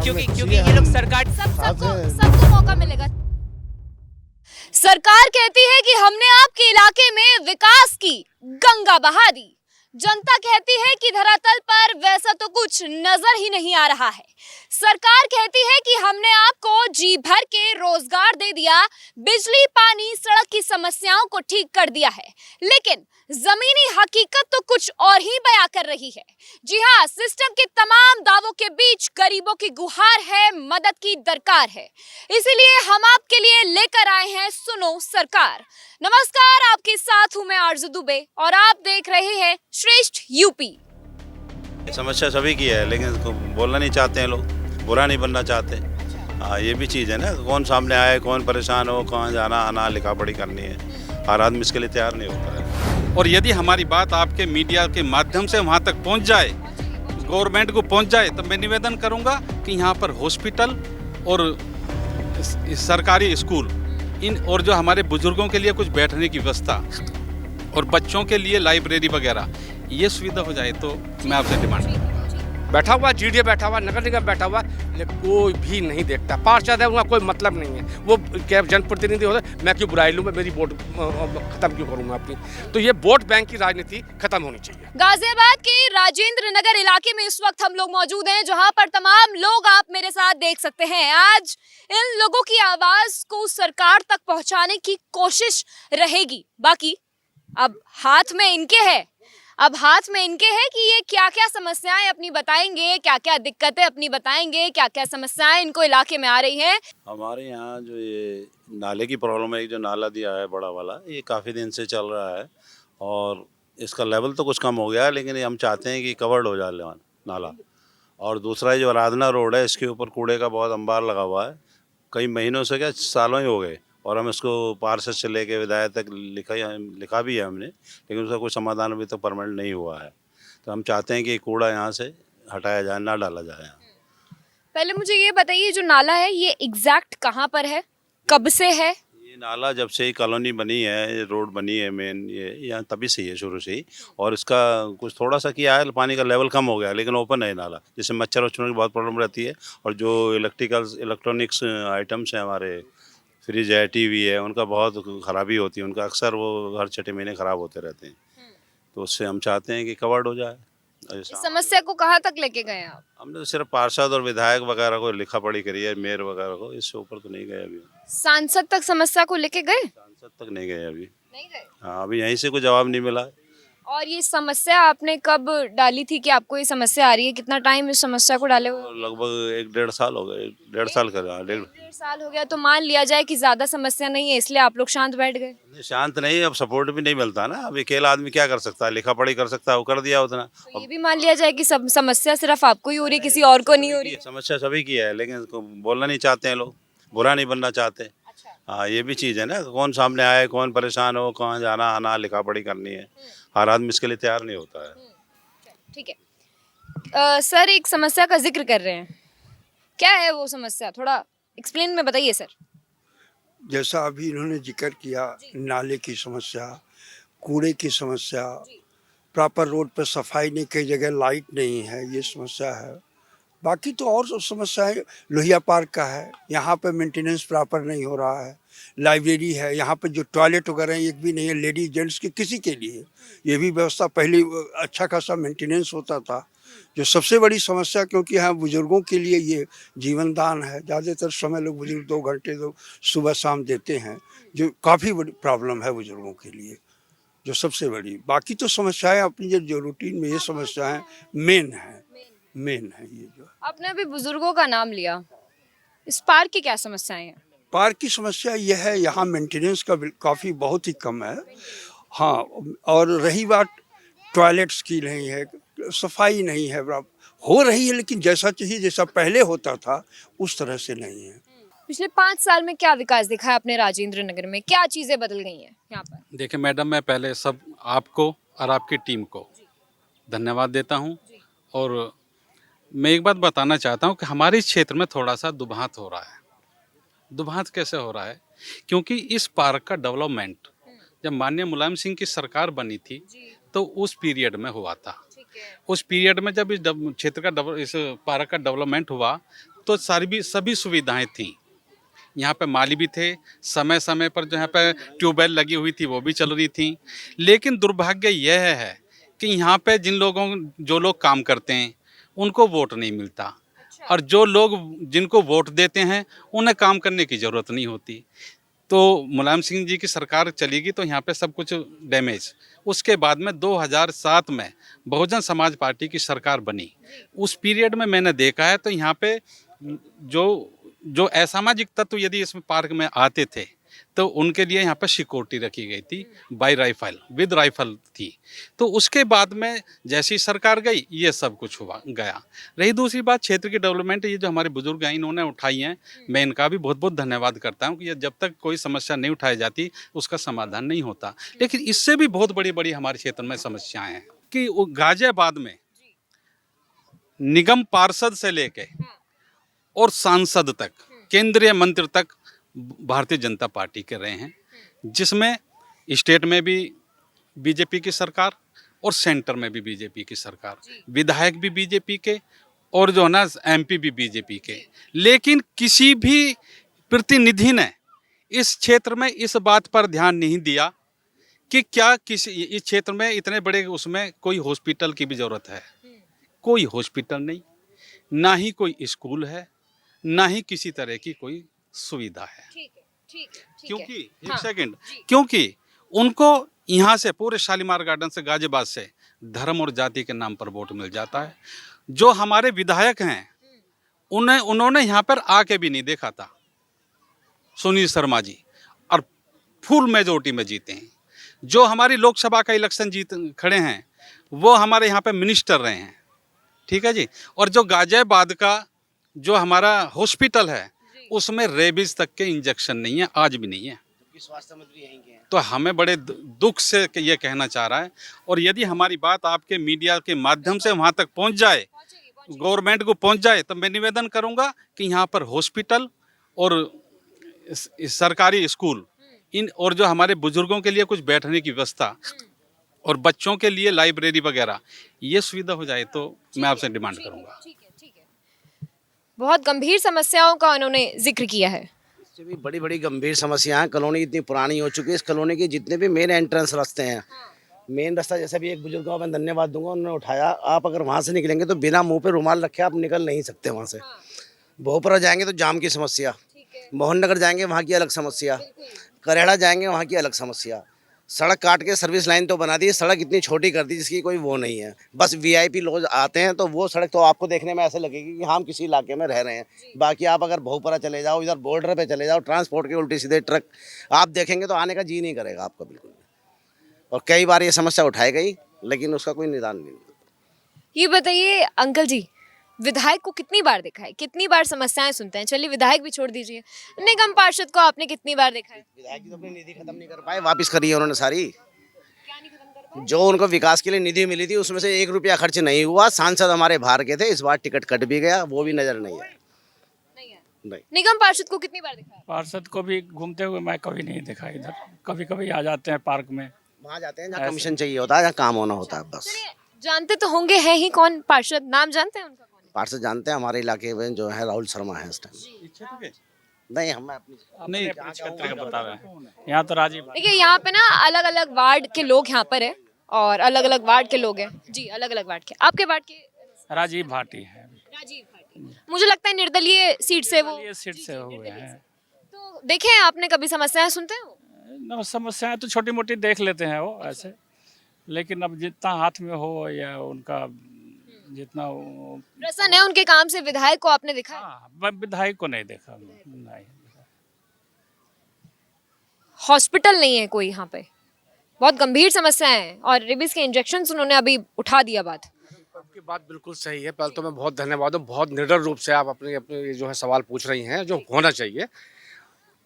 क्योंकि ये लोग सरकार सबको मौका मिलेगा। सरकार कहती है कि हमने आपके इलाके में विकास की गंगा बहा दी। जनता कहती है कि धरातल पर वैसा तो कुछ नजर ही नहीं आ रहा है। सरकार कहती है कि हमने आपको जी भर के रोजगार दे दिया, बिजली, पानी, सड़क की समस्याओं को ठीक कर दिया है, लेकिन जमीनी हकीकत तो कुछ और ही बयां कर रही है। जी हाँ, सिस्टम के तमाम दावों के बीच गरीबों की गुहार है, मदद की दरकार है। इसीलिए हम आपके लिए लेकर आए हैं सुनो सरकार। नमस्कार, आपके साथ हूं मैं आरजू दुबे और आप देख रहे हैं श्रेष्ठ यूपी। समस्या सभी की है, लेकिन इसको बोलना नहीं चाहते हैं लोग, बुरा नहीं बनना चाहते। हाँ, ये भी चीज़ है ना, कौन सामने आए, कौन परेशान हो, कहाँ जाना आना, लिखा पढ़ी करनी है, हर आदमी इसके लिए तैयार नहीं होता है। और यदि हमारी बात आपके मीडिया के माध्यम से वहाँ तक पहुँच जाए, गवर्नमेंट को पहुँच जाए, तो मैं निवेदन करूँगा कि यहाँ पर हॉस्पिटल और सरकारी स्कूल इन और जो हमारे बुजुर्गों के लिए कुछ बैठने की व्यवस्था और बच्चों के लिए लाइब्रेरी वगैरह ये सुविधा हो जाए तो मैं आपसे डिमांड करूँगा। बैठा हुआ जीडीए बैठा हुआ, नगर निगम बैठा हुआ, लेकिन कोई भी नहीं देखता। पार्षद है, उनका कोई मतलब नहीं है। वो क्या जनप्रतिनिधि होते, मैं क्यों बुराई लूँ, मैं मेरी वोट खत्म क्यों करूँगा अपनी। तो ये वोट बैंक की राजनीति खत्म होनी चाहिए। गाजियाबाद के राजेंद्र नगर इलाके में इस वक्त हम लोग मौजूद हैं, जहां पर तमाम लोग आप मेरे साथ देख सकते हैं। आज इन लोगों की आवाज को सरकार तक पहुंचाने की कोशिश रहेगी। बाकी अब हाथ में इनके है कि ये क्या क्या समस्याएं अपनी बताएंगे, क्या क्या दिक्कतें अपनी बताएंगे, क्या क्या समस्याएं इनको इलाके में आ रही हैं। हमारे यहाँ जो ये नाले की प्रॉब्लम है, एक जो नाला दिया है बड़ा वाला, ये काफ़ी दिन से चल रहा है और इसका लेवल तो कुछ कम हो गया है, लेकिन हम चाहते हैं कि कवर्ड हो जाए नाला। और दूसरा जो आराधना रोड है, इसके ऊपर कूड़े का बहुत अंबार लगा हुआ है, कई महीनों से, क्या सालों ही हो गए, और हम इसको पार्षद से लेके विधायक तक लिखा भी है हमने, लेकिन उसका कोई समाधान अभी तक परमानेंट नहीं हुआ है। तो हम चाहते हैं कि कूड़ा यहाँ से हटाया जाए, ना डाला जाए यहाँ। पहले मुझे ये बताइए, जो नाला है ये एग्जैक्ट कहाँ पर है, कब से है? ये नाला जब से ही कॉलोनी बनी है, ये रोड बनी है मेन, ये यहाँ तभी से ही है, शुरू से ही। और इसका कुछ थोड़ा सा किया है, पानी का लेवल कम हो गया, लेकिन ओपन है नाला, जिससे मच्छर वच्छरों की बहुत प्रॉब्लम रहती है। और जो इलेक्ट्रॉनिक्स आइटम्स हैं, हमारे फ्रिज है, टीवी है, उनका बहुत ख़राबी होती है, उनका अक्सर वो हर 6 महीने ख़राब होते रहते हैं। तो उससे हम चाहते हैं कि कवर्ड हो जाए। इस समस्या को कहाँ तक लेके गए आप? हमने तो सिर्फ पार्षद और विधायक वगैरह को लिखा पढ़ी करी है, मेयर वगैरह को, इससे ऊपर तो नहीं गए अभी। सांसद तक समस्या को लेके गए? सांसद तक नहीं गए अभी। नहीं गए। हाँ, अभी यहीं से कोई जवाब नहीं मिला। और ये समस्या आपने कब डाली थी कि आपको ये समस्या आ रही है? कितना टाइम इस समस्या को डाले हुए? लगभग 1-1.5 साल हो गए, 1.5 साल का। 1.5 साल हो गया, तो मान लिया जाए कि ज्यादा समस्या नहीं है, इसलिए आप लोग शांत बैठ गए। शांत नहीं, अब सपोर्ट भी नहीं मिलता ना। अब अकेला आदमी क्या कर सकता है, लिखा पढ़ी कर सकता है, वो कर दिया उतना। तो ये भी मान लिया जाए कि सब समस्या सिर्फ आपको ही हो रही है, किसी और को नहीं हो रही? समस्या सभी की है, लेकिन इसको बोलना नहीं चाहते हैं लोग, बुरा नहीं बनना चाहते। हाँ, ये भी चीज़ है ना, कौन सामने आए, कौन परेशान हो, कहाँ जाना आना, लिखा पढ़ी करनी है, हर आदमी इसके लिए तैयार नहीं होता है। ठीक है। सर, एक समस्या का जिक्र कर रहे हैं, क्या है वो समस्या, थोड़ा एक्सप्लेन में बताइए सर। जैसा अभी इन्होंने जिक्र किया, नाले की समस्या, कूड़े की समस्या, प्रॉपर रोड पर सफाई नहीं, कई जगह लाइट नहीं है, ये समस्या है। बाकी तो और सब समस्याएं, लोहिया पार्क का है, यहाँ पे मेंटेनेंस प्रॉपर नहीं हो रहा है। लाइब्रेरी है, यहाँ पे जो टॉयलेट वगैरह एक भी नहीं है, लेडीज जेंट्स के किसी के लिए। ये भी व्यवस्था पहले अच्छा खासा मेंटेनेंस होता था। जो सबसे बड़ी समस्या, क्योंकि यहाँ बुजुर्गों के लिए ये जीवन दान है, ज़्यादातर समय लोग बुजुर्ग 2 घंटे तो सुबह शाम देते हैं, जो काफ़ी बड़ी प्रॉब्लम है बुजुर्गों के लिए, जो सबसे बड़ी। बाकी तो समस्याएं अपनी जो रूटीन में ये समस्याएं मेन है ये जो। आपने अभी बुजुर्गों का नाम लिया, इस पार्क की क्या समस्याएं हैं? पार्क की समस्या यह है, यहाँ मेंटेनेंस का काफ़ी बहुत ही कम है। हाँ, और रही बात टॉयलेट्स की, नहीं है, सफाई नहीं है, हो रही है लेकिन जैसा चाहिए, जैसा पहले होता था उस तरह से नहीं है। पिछले 5 साल में क्या विकास दिखा है अपने राजेंद्र नगर में, क्या चीजें बदल गई हैं यहाँ पर? देखिए मैडम, मैं पहले सब आपको और आपकी टीम को धन्यवाद देता हूँ। और मैं एक बात बताना चाहता हूँ कि हमारे क्षेत्र में थोड़ा सा दुभांत हो रहा है। दुभांत कैसे हो रहा है? क्योंकि इस पार्क का डेवलपमेंट जब माननीय मुलायम सिंह की सरकार बनी थी तो उस पीरियड में हुआ था। उस पीरियड में जब इस क्षेत्र का इस पार्क का डेवलपमेंट हुआ तो सभी सुविधाएं थी। यहाँ पे माली भी थे, समय समय पर जो यहाँ पे ट्यूबवेल लगी हुई थी वो भी चल रही थी। लेकिन दुर्भाग्य यह है कि यहाँ पे जो लोग काम करते हैं उनको वोट नहीं मिलता, और जो लोग जिनको वोट देते हैं उन्हें काम करने की ज़रूरत नहीं होती। तो मुलायम सिंह जी की सरकार चलेगी तो यहाँ पे सब कुछ डैमेज। उसके बाद में 2007 में बहुजन समाज पार्टी की सरकार बनी। उस पीरियड में मैंने देखा है तो यहाँ पे जो असामाजिक तत्व यदि इसमें पार्क में आते थे तो उनके लिए यहाँ पर सिक्योरिटी रखी गई थी, बाई राइफल, विद राइफल थी। तो उसके बाद में जैसी सरकार गई ये सब कुछ हुआ गया। रही दूसरी बात क्षेत्र की डेवलपमेंट, ये जो हमारे बुजुर्ग हैं इन्होंने उठाई हैं, मैं इनका भी बहुत बहुत धन्यवाद करता हूँ कि ये जब तक कोई समस्या नहीं उठाई जाती उसका समाधान नहीं होता। लेकिन इससे भी बहुत बड़ी बड़ी हमारे क्षेत्र में समस्याएँ हैं कि गाजियाबाद में निगम पार्षद से लेके और सांसद तक, केंद्रीय मंत्री तक भारतीय जनता पार्टी के रहे हैं, जिसमें स्टेट में भी बीजेपी की सरकार और सेंटर में भी बीजेपी की सरकार, विधायक भी बीजेपी के और जो है ना एमपी भी बीजेपी के। लेकिन किसी भी प्रतिनिधि ने इस क्षेत्र में इस बात पर ध्यान नहीं दिया कि क्या इस क्षेत्र में इतने बड़े उसमें कोई हॉस्पिटल की भी ज़रूरत है। कोई हॉस्पिटल नहीं, ना ही कोई स्कूल है, ना ही किसी तरह की कोई सुविधा है। ठीक है। क्योंकि हाँ, एक सेकंड, क्योंकि उनको यहाँ से पूरे शालीमार गार्डन से गाजियाबाद से धर्म और जाति के नाम पर वोट मिल जाता है। जो हमारे विधायक हैं उन्होंने यहाँ पर आके भी नहीं देखा था, सुनील शर्मा जी, और फुल मेजोरिटी में जीते हैं। जो हमारी लोकसभा का इलेक्शन खड़े हैं वो हमारे यहाँ पे मिनिस्टर रहे हैं, ठीक है जी। और जो गाजियाबाद का जो हमारा हॉस्पिटल है उसमें रेबीज तक के इंजेक्शन नहीं है, आज भी नहीं है। स्वास्थ्य मंत्री यहीं के हैं। तो हमें बड़े दुख से ये कहना चाह रहा है, और यदि हमारी बात आपके मीडिया के माध्यम से वहाँ तक पहुँच जाए, गवर्नमेंट को पहुँच जाए, तो मैं निवेदन करूँगा कि यहाँ पर हॉस्पिटल और सरकारी स्कूल इन और जो हमारे बुजुर्गों के लिए कुछ बैठने की व्यवस्था और बच्चों के लिए लाइब्रेरी वगैरह ये सुविधा हो जाए तो मैं आपसे डिमांड करूँगा। ठीक है। बहुत गंभीर समस्याओं का उन्होंने जिक्र किया है। इससे भी बड़ी बड़ी गंभीर समस्याएं हैं। कॉलोनी इतनी पुरानी हो चुकी है, इस कॉलोनी के जितने भी मेन एंट्रेंस रास्ते हैं, मेन रास्ता, जैसे भी एक बुजुर्ग को मैं धन्यवाद दूंगा, उन्होंने उठाया, आप अगर वहाँ से निकलेंगे तो बिना मुंह पे रुमाल रखे आप निकल नहीं सकते वहाँ से। बहुपुरा जाएंगे तो जाम की समस्या, मोहन नगर जाएंगे वहाँ की अलग समस्या, करेड़ा जाएंगे वहाँ की अलग समस्या। सड़क काट के सर्विस लाइन तो बना दी, सड़क इतनी छोटी कर दी जिसकी कोई वो नहीं है। बस वीआईपी लोग आते हैं तो वो सड़क तो आपको देखने में ऐसे लगेगी कि हम किसी इलाके में रह रहे हैं। बाकी आप अगर बहुपुरा चले जाओ, इधर बॉर्डर पे चले जाओ, ट्रांसपोर्ट के उल्टे सीधे ट्रक आप देखेंगे तो आने का जी नहीं करेगा आपका बिल्कुल। और कई बार ये समस्या उठाई गई लेकिन उसका कोई निदान नहीं। ये बताइए अंकल जी, विधायक को कितनी बार देखा है, कितनी बार समस्याएं सुनते हैं? चलिए विधायक भी छोड़ दीजिए, निगम पार्षद को आपने कितनी बार देखा है? विधायक जी तो अपनी निधि खत्म नहीं कर पाए, वापस करी है उन्होंने सारी। जो उनको विकास के लिए निधि मिली थी उसमें से 1 रुपया खर्च नहीं हुआ। सांसद हमारे बाहर के थे, इस बार टिकट कट भी गया, वो भी नजर नहीं है। नहीं। निगम पार्षद को कितनी बार देखा है? पार्षद को भी घूमते हुए मैं कभी नहीं देखा इधर। कभी कभी आ जाते हैं पार्क में, वहाँ जाते हैं जहाँ कमीशन चाहिए होता है, जहाँ काम होना होता है बस। जानते तो होंगे, है ही कौन पार्षद, नाम जानते हैं उनका? पार्षद जानते हैं, हमारे इलाके में जो है राहुल शर्मा है इस टाइम। नहीं, हम अपनी नहीं क्षेत्र का बता रहे हैं। यहाँ तो राजीव देखिए यहाँ पे ना अलग अलग वार्ड के लोग यहाँ पर है और अलग अलग वार्ड के लोग हैं जी, अलग अलग वार्ड के। आपके वार्ड के? राजीव भाटी है। राजीव भाटी, मुझे लगता है निर्दलीय सीट से वो ये सीट से हुए हैं। तो देखे हैं आपने कभी, समस्याएं सुनते हैं? समस्याएं तो छोटी मोटी देख लेते हैं वो ऐसे, लेकिन अब जितना हाथ में हो या उनका जितना प्रसन्न है उनके काम से विधायक को आपने देखा है? हाँ, विधायक को नहीं देखा। नहीं, हॉस्पिटल नहीं है कोई यहाँ पे, बहुत गंभीर समस्या है, और रेबीज के इंजेक्शन उन्होंने अभी उठा दिया बात। आपकी बात बिल्कुल सही है। पहले तो मैं बहुत धन्यवाद हूँ, बहुत निडर रूप से आप अपने जो है सवाल पूछ रही हैं, जो होना चाहिए।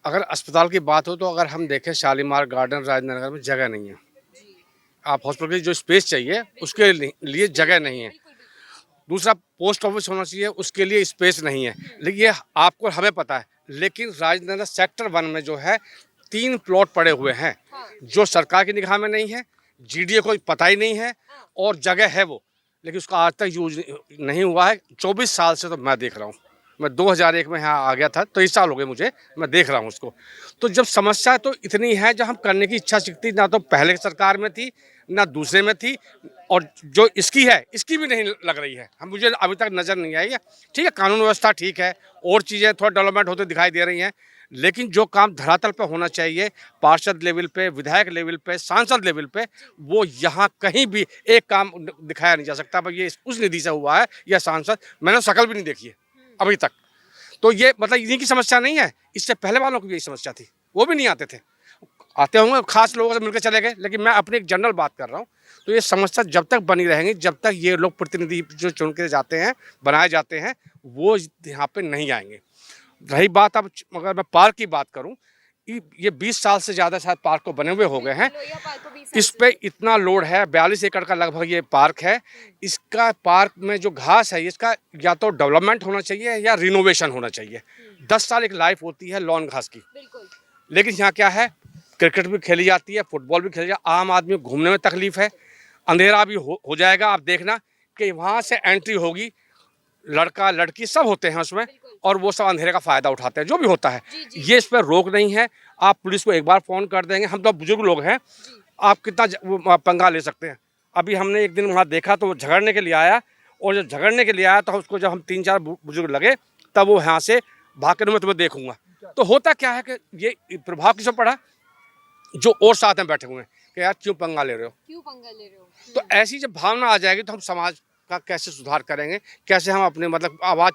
अगर अस्पताल की बात हो तो अगर हम देखें शालीमार गार्डन राजेंद्र नगर में जगह नहीं है। आप हॉस्पिटल की जो स्पेस चाहिए उसके लिए जगह नहीं है। दूसरा, पोस्ट ऑफिस होना चाहिए, उसके लिए स्पेस नहीं है। लेकिन ये आपको हमें पता है, लेकिन राजेंद्र नगर सेक्टर 1 में जो है 3 प्लॉट पड़े हुए हैं जो सरकार की निगाह में नहीं है, जीडीए को पता ही नहीं है, और जगह है वो, लेकिन उसका आज तक यूज नहीं हुआ है। 24 साल से तो मैं देख रहा हूँ मैं 2001 में यहाँ आ गया था, 23 साल हो गए मुझे, मैं देख रहा हूँ उसको। तो जब समस्या तो इतनी है, जब हम करने की इच्छा शक्ति ना तो पहले की सरकार में थी, ना दूसरे में थी, और जो इसकी है इसकी भी नहीं लग रही है, हम मुझे अभी तक नज़र नहीं आई है। ठीक है, कानून व्यवस्था ठीक है, और चीज़ें थोड़ा डेवलपमेंट होते दिखाई दे रही हैं, लेकिन जो काम धरातल पे होना चाहिए, पार्षद लेवल पे, विधायक लेवल पे, सांसद लेवल पे, वो यहाँ कहीं भी एक काम दिखाया नहीं जा सकता। भाई ये उस निधि से हुआ है या सांसद, मैंने शक्ल भी नहीं देखी है अभी तक। तो ये मतलब इन्हीं की समस्या नहीं है, इससे पहले वालों की भी यही समस्या थी, वो भी नहीं आते थे, आते होंगे खास लोगों से मिलकर चले गए, लेकिन मैं अपनी एक जनरल बात कर रहा हूँ। तो ये समस्या जब तक बनी रहेंगी, जब तक ये लोग प्रतिनिधि जो चुन के जाते हैं, बनाए जाते हैं, वो यहाँ पे नहीं आएंगे। रही बात अब अगर मैं पार्क की बात करूं, ये 20 साल से ज़्यादा शायद पार्क को बने हुए हो गए हैं। इस पे इतना लोड है, 42 एकड़ का लगभग ये पार्क है। इसका पार्क में जो घास है, इसका या तो डेवलपमेंट होना चाहिए या रिनोवेशन होना चाहिए। 10 साल एक लाइफ होती है लॉन घास की, लेकिन यहाँ क्या है, क्रिकेट भी खेली जाती है, फुटबॉल भी खेली जाती है, आम आदमी को घूमने में तकलीफ है, अंधेरा भी हो जाएगा। आप देखना कि वहाँ से एंट्री होगी, लड़का लड़की सब होते हैं उसमें, और वो सब अंधेरे का फ़ायदा उठाते हैं, जो भी होता है। ये इस पर रोक नहीं है। आप पुलिस को एक बार फ़ोन कर देंगे, हम तो बुजुर्ग लोग हैं, आप कितना पंगा ले सकते हैं। अभी हमने एक दिन वहाँ देखा तो वो झगड़ने के लिए आया, और जब झगड़ने के लिए आया तो उसको जब हम 3-4 बुजुर्ग लगे, तब वो यहाँ से भाग कर मैं तुम्हें देखूंगा। तो होता क्या है कि ये प्रभाव किसको पड़ा, जो और साथ में बैठे हुए हैं कि यार क्यों पंगा ले रहे हो। तो ऐसी जब भावना आ जाएगी तो हम समाज का कैसे सुधार करेंगे, कैसे हम अपने मतलब आवाज़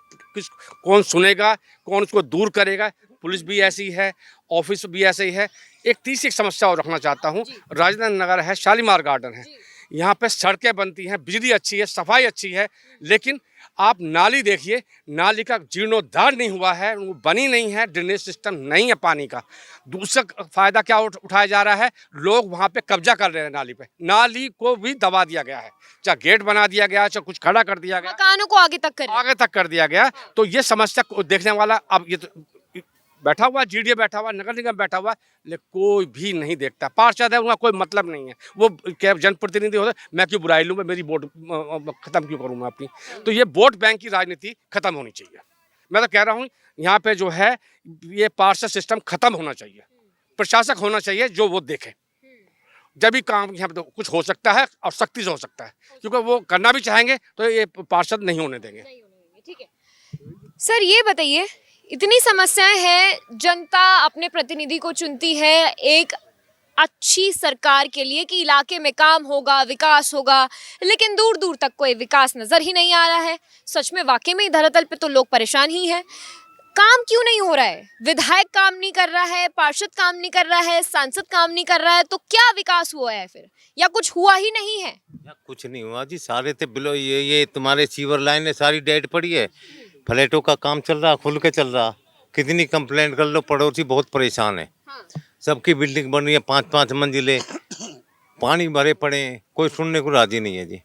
कौन सुनेगा, कौन उसको दूर करेगा। पुलिस भी ऐसी है, ऑफिस भी ऐसे ही है। एक तीसरी समस्या और रखना चाहता हूँ, राजधानी नगर है, शालीमार गार्डन है, यहाँ पे सड़कें बनती हैं, बिजली अच्छी है, सफाई अच्छी है, लेकिन आप नाली देखिए, नाली का जीर्णोद्धार नहीं हुआ है, वो बनी नहीं है, ड्रेनेज सिस्टम नहीं है पानी का। दूसरा फ़ायदा क्या उठाया जा रहा है, लोग वहाँ पे कब्जा कर रहे हैं नाली पे, नाली को भी दबा दिया गया है, चाहे गेट बना दिया गया, चाहे कुछ खड़ा कर दिया गया, मकानों को आगे तक कर दिया गया। तो ये समस्या को देखने वाला, अब ये तो बैठा हुआ जीडीए बैठा हुआ, नगर निगम बैठा हुआ, लेकिन कोई भी नहीं देखता। पार्षद है, उनका कोई मतलब नहीं है, वो क्या जनप्रतिनिधि होते, मैं क्यों बुराई लूँ, मैं मेरी वोट खत्म क्यों करूँ मैं अपनी। तो ये वोट बैंक की राजनीति खत्म होनी चाहिए। मैं तो कह रहा हूँ यहाँ पे जो है ये पार्षद सिस्टम खत्म होना चाहिए, प्रशासक होना चाहिए जो वो देखे, जब भी काम यहाँ पे तो कुछ हो सकता है और सख्ती से हो सकता है, क्योंकि वो करना भी चाहेंगे तो ये पार्षद नहीं होने देंगे। ठीक है सर, ये बताइए, इतनी समस्याएं हैं, जनता अपने प्रतिनिधि को चुनती है एक अच्छी सरकार के लिए कि इलाके में काम होगा, विकास होगा, लेकिन दूर दूर तक कोई विकास नजर ही नहीं आ रहा है। सच में वाकई में धरातल पे तो लोग परेशान ही हैं। काम क्यों नहीं हो रहा है? विधायक काम नहीं कर रहा है, पार्षद काम नहीं कर रहा है, सांसद काम नहीं कर रहा है, तो क्या विकास हुआ है फिर, या कुछ हुआ ही नहीं है? कुछ नहीं हुआ जी, सारे थे बिलो ये तुम्हारे सीवर लाइन सारी डेड पड़ी है, फ्लैटों का काम चल रहा, खुल के चल रहा, कितनी कंप्लेंट कर लो, पड़ोसी बहुत परेशान है। सबकी बिल्डिंग बन रही है 5-5 मंजिले, पानी भरे पड़े हैं, कोई सुनने को राजी नहीं है जी।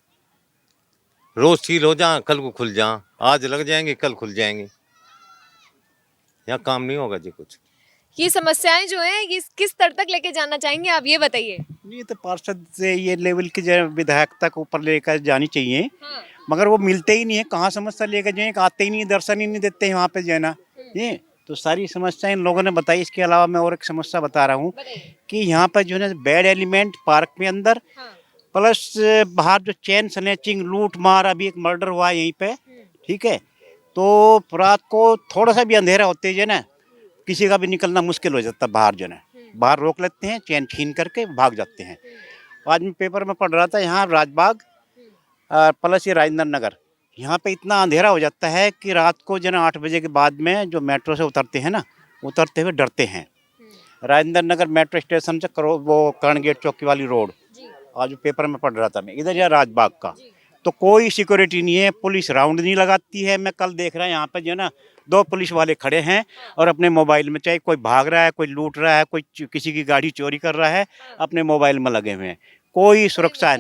रोज सील हो जा, कल को खुल जा, आज लग जाएंगे कल खुल जाएंगे, यहाँ काम नहीं होगा जी कुछ। ये समस्याएं जो हैं ये किस स्तर तक लेके जाना चाहेंगे आप, ये बताइए। ये तो पार्षद से ये लेवल की जो विधायक तक ऊपर लेकर जानी चाहिए, मगर वो मिलते ही नहीं है। कहाँ समस्या लेकर जाए, आते ही नहीं, दर्शन ही नहीं देते हैं वहाँ पे जो है ना। ये तो सारी समस्याएं इन लोगों ने बताई। इसके अलावा मैं और एक समस्या बता रहा हूँ कि यहाँ पर जो है ना बैड एलिमेंट पार्क में अंदर, प्लस बाहर जो चेन स्नैचिंग, लूट मार, अभी एक मर्डर हुआ यहीं पे, ठीक है। तो रात को थोड़ा सा भी अंधेरा होते जो है ना, किसी का भी निकलना मुश्किल हो जाता है बाहर जो है, बाहर रोक लेते हैं, चेन छीन करके भाग जाते हैं। आज मैं पेपर में पढ़ रहा था, यहाँ राजबाग प्लस ये राजेंद्र नगर, यहाँ पे इतना अंधेरा हो जाता है कि रात को जो है 8 बजे के बाद में जो मेट्रो से उतरते हैं ना, उतरते हुए डरते हैं। राजेंद्र नगर मेट्रो स्टेशन से वो कर्ण गेट चौकी वाली रोड, आज पेपर में पढ़ रहा था मैं, इधर या राजबाग का, तो कोई सिक्योरिटी नहीं है, पुलिस राउंड नहीं लगाती है। मैं कल देख रहा है यहाँ पे जो है ना 2 पुलिस वाले खड़े हैं और अपने मोबाइल में, चाहे कोई भाग रहा है, कोई लूट रहा है, कोई किसी की गाड़ी चोरी कर रहा है, अपने मोबाइल में लगे हुए हैं। कोई सुरक्षा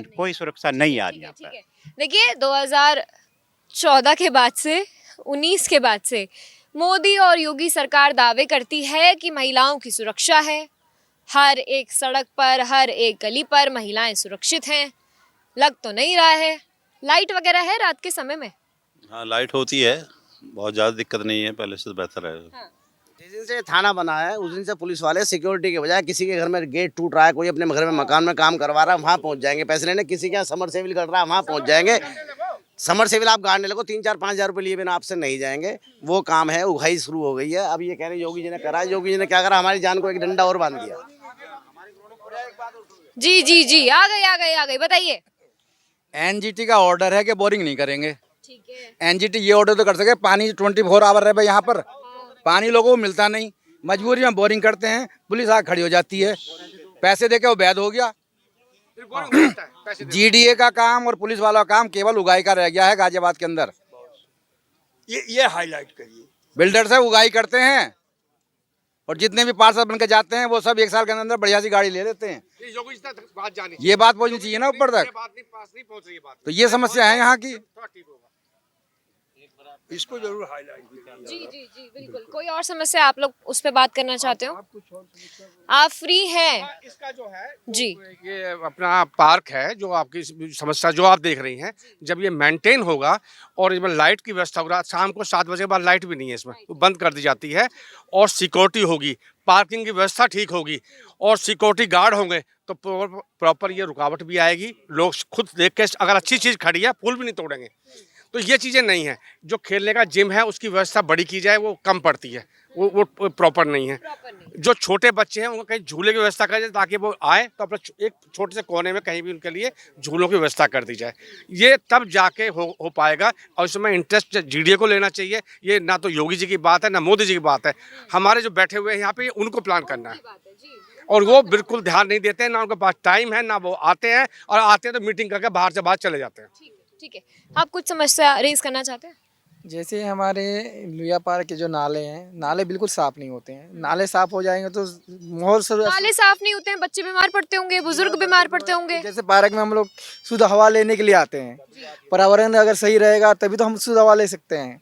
नहीं आ रही यहाँ पर। देखिए 2014 के बाद से, 19 के बाद से मोदी और योगी सरकार दावे करती है कि महिलाओं की सुरक्षा है, हर एक सड़क पर, हर एक गली पर महिलाएं सुरक्षित हैं। लग तो नहीं रहा है। लाइट वगैरह है रात के समय में? हाँ, लाइट होती है, बहुत ज़्यादा दिक्कत नहीं है, पहले से तो बेहतर है। जिस दिन से थाना बना है उस दिन से पुलिस वाले सिक्योरिटी के बजाय किसी के घर में गेट टूट रहा है, कोई अपने घर में मकान में काम करवा रहा है, वहाँ पहुँच जाएंगे पैसे लेने। किसी के यहाँ समर सेविल कर रहा है, वहाँ पहुँच जाएंगे। समर सेविल आप गाड़ने लगो 3-4-5 हज़ार रुपये लिए बिना आपसे नहीं जाएंगे। वो काम है, उगाई शुरू हो गई है। अब ये कह रहे योगी जी ने करा, योगी जी ने क्या करा, हमारी जान को एक डंडा और बांध दिया। जी जी जी, आ गई, बताइए। एनजीटी का ऑर्डर है कि बोरिंग नहीं करेंगे। ठीक है। एनजीटी ये ऑर्डर तो कर सके, पानी 24 आवर रहे भाई यहाँ पर, पानी लोगों को मिलता नहीं, मजबूरी में बोरिंग करते हैं, पुलिस आके खड़ी हो जाती है, पैसे देके वो वैध हो गया। जीडीए का काम और पुलिस वाला का काम केवल उगाई का रह गया है गाजियाबाद के अंदर। ये हाईलाइट करिए। बिल्डर से उगाई करते हैं और जितने भी पार्षद बन के जाते हैं वो सब 1 साल के अंदर बढ़िया सी गाड़ी ले लेते हैं। ये बात पहुंचनी चाहिए ना ऊपर तक, तो ये समस्या है यहाँ की। इसको जरूर हाईलाइट जी जी जी बिल्कुल। कोई और समस्या आप लोग उस पे बात करना चाहते हो? आप फ्री हैं? इसका जो है जी, ये अपना पार्क है, जो आपकी समस्या जो आप देख रही हैं, जब ये मेंटेन होगा और इसमें लाइट की व्यवस्था होगा, शाम को 7 बजे के बाद लाइट भी नहीं है इसमें, तो बंद कर दी जाती है, और सिक्योरिटी होगी, पार्किंग की व्यवस्था ठीक होगी और सिक्योरिटी गार्ड होंगे, तो प्रॉपर ये रुकावट भी आएगी। लोग खुद देख के अगर अच्छी चीज़ खड़ी है, फूल भी नहीं तोड़ेंगे। तो ये चीज़ें नहीं है। जो खेलने का जिम है उसकी व्यवस्था बड़ी की जाए, वो कम पड़ती है, वो प्रॉपर नहीं है। जो छोटे बच्चे हैं उनको कहीं झूले की व्यवस्था कर जाए ताकि वो आए तो अपने एक छोटे से कोने में कहीं भी उनके लिए झूलों की व्यवस्था कर दी जाए। ये तब जाके हो पाएगा, और इसमें इंटरेस्ट जीडीए को लेना चाहिए। ये ना तो योगी जी की बात है ना मोदी जी की बात है, हमारे जो बैठे हुए हैं यहाँ पे उनको प्लान करना है, और वो बिल्कुल ध्यान नहीं देते हैं, ना उनके पास टाइम है, ना वो आते हैं, और आते हैं तो मीटिंग करके बाहर से बाहर चले जाते हैं। ठीक है। आप कुछ समस्या रेज करना चाहते हैं? जैसे हमारे लुया पार के जो नाले हैं, नाले बिल्कुल साफ नहीं होते हैं। नाले साफ हो जाएंगे तो माहौल नाले साफ नहीं होते हैं, बच्चे बीमार पड़ते होंगे, बुजुर्ग बीमार पड़ते होंगे। जैसे पार्क में हम लोग शुद्ध हवा लेने के लिए आते हैं, पर्यावरण अगर सही रहेगा तभी तो हम शुद्ध हवा ले सकते हैं।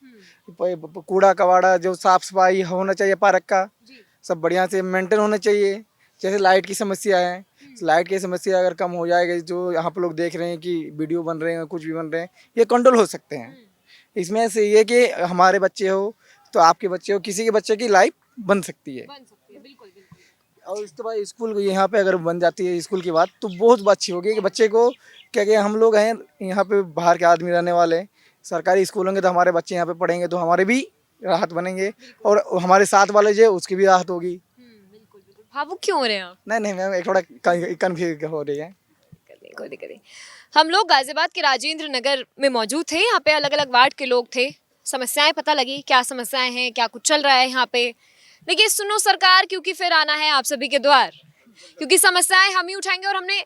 कूड़ा कबाड़ा जो साफ सफाई होना चाहिए पार्क का, सब बढ़िया से मेंटेन होना चाहिए। जैसे लाइट की समस्या है, लाइट की समस्या अगर कम हो जाएगी, जो यहाँ पर लोग देख रहे हैं कि वीडियो बन रहे हैं, कुछ भी बन रहे हैं, ये कंट्रोल हो सकते हैं। इसमें से ये कि हमारे बच्चे हो तो आपके बच्चे हो, किसी के बच्चे की लाइफ बन सकती है। बिल्कुल। और इसके बाद स्कूल यहाँ पे अगर बन जाती है स्कूल की बात, तो बहुत अच्छी होगी कि बच्चे को क्या कि हम लोग हैं यहाँ पे बाहर के आदमी रहने वाले, सरकारी स्कूल होंगे तो हमारे बच्चे यहाँ पे पढ़ेंगे तो हमारे भी राहत बनेंगे, और हमारे साथ वाले जो उसकी भी राहत होगी। भावुक क्यों हो रहे हैं आप? नहीं मैम, थोड़ा कन्फ्यूज हो रही है। कोई दिक्कत नहीं। हम लोग गाजियाबाद के राजेंद्र नगर में मौजूद थे। यहाँ पे अलग अलग वार्ड के लोग थे, समस्याएं पता लगी, क्या समस्याएं हैं, क्या कुछ चल रहा है यहाँ पे। देखिए, सुनो सरकार, क्योंकि फिर आना है आप सभी के द्वार, क्योंकि समस्याएं हम ही उठाएंगे, और हमने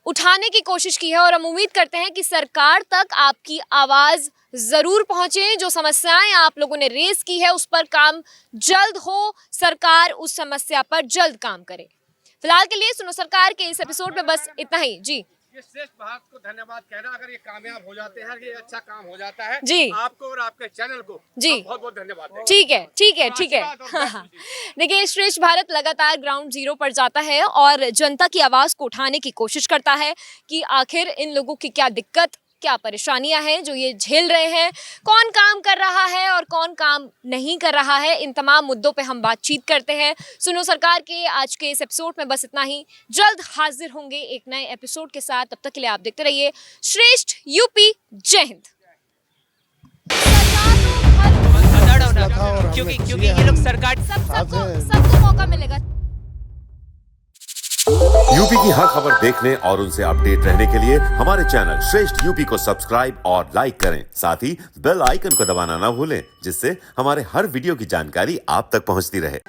उठाने की कोशिश की है, और हम उम्मीद करते हैं कि सरकार तक आपकी आवाज़ ज़रूर पहुँचे। जो समस्याएं आप लोगों ने रेज की है उस पर काम जल्द हो, सरकार उस समस्या पर जल्द काम करे। फिलहाल के लिए सुनो सरकार के इस एपिसोड में बस इतना ही। जी, ये श्रेष्ठ भारत को धन्यवाद कहना, अगर ये कामयाब हो जाते हैं, ये अच्छा काम हो जाता है जी, आपको और आपके चैनल को जी बहुत बहुत धन्यवाद। ठीक है। देखिए, श्रेष्ठ भारत लगातार ग्राउंड जीरो पर जाता है और जनता की आवाज को उठाने की कोशिश करता है कि आखिर इन लोगों की क्या दिक्कत, क्या परेशानियां हैं जो ये झेल रहे हैं, कौन काम कर रहा है और कौन काम नहीं कर रहा है। इन तमाम मुद्दों पे हम बातचीत करते हैं। सुनो सरकार के आज के इस एपिसोड में बस इतना ही। जल्द हाजिर होंगे एक नए एपिसोड के साथ। तब तक के लिए आप देखते रहिए श्रेष्ठ यूपी। जय हिंद। क्योंकि ये लोग सरकार सबको मौका मिलेगा। यूपी की हर खबर देखने और उनसे अपडेट रहने के लिए हमारे चैनल श्रेष्ठ यूपी को सब्सक्राइब और लाइक करें। साथ ही बेल आइकन को दबाना ना भूलें, जिससे हमारे हर वीडियो की जानकारी आप तक पहुंचती रहे।